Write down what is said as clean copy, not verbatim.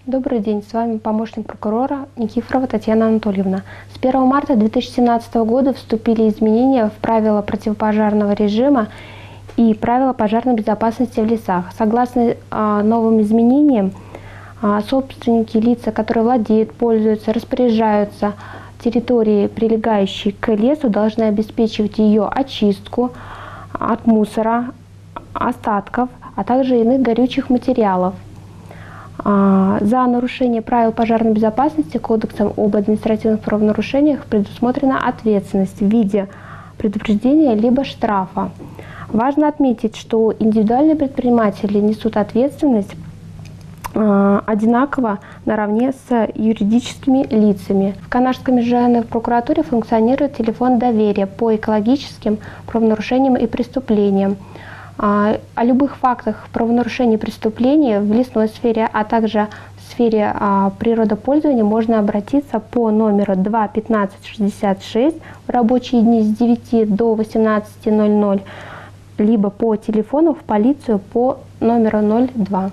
Добрый день, с вами помощник прокурора Никифорова Татьяна Анатольевна. С 1 марта 2017 года вступили изменения в правила противопожарного режима и правила пожарной безопасности в лесах. Согласно новым изменениям, собственники, лица, которые владеют, пользуются, распоряжаются территорией, прилегающей к лесу, должны обеспечивать ее очистку от мусора, остатков, а также иных горючих материалов. За нарушение правил пожарной безопасности Кодексом об административных правонарушениях предусмотрена ответственность в виде предупреждения либо штрафа. Важно отметить, что индивидуальные предприниматели несут ответственность одинаково наравне с юридическими лицами. В Канашской межрайонной прокуратуре функционирует телефон доверия по экологическим правонарушениям и преступлениям. О любых фактах правонарушений и преступлений в лесной сфере, а также в сфере природопользования можно обратиться по номеру 2 15 66 в рабочие дни с 9 до 18:00, либо по телефону в полицию по номеру 02.